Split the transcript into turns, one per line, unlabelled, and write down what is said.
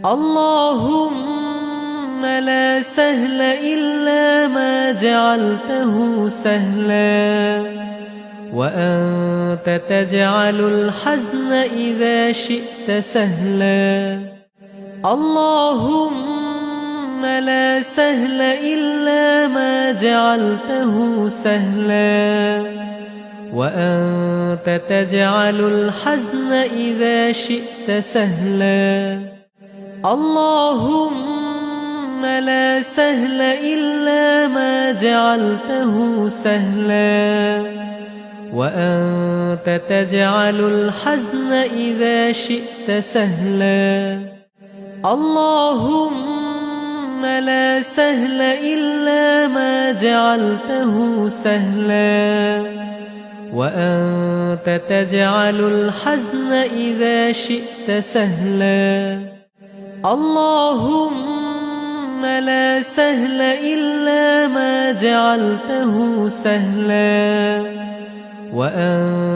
اللهم لا سهل إلا ما جعلته سهلا وأنت تجعل الحزن إذا شئت سهلا. اللهم لا سهل إلا ما جعلته سهلا وأنت تجعل الحزن إذا شئت سهلا. اللهم لا سهل إلا ما جعلته سهلا وأنت تجعل الحزن إذا شئت سهلا. اللهم لا سهل إلا ما جعلته سهلا وأنت تجعل الحزن إذا شئت سهلا. اللهم لا سهل إلا ما جعلته سهلا وأنت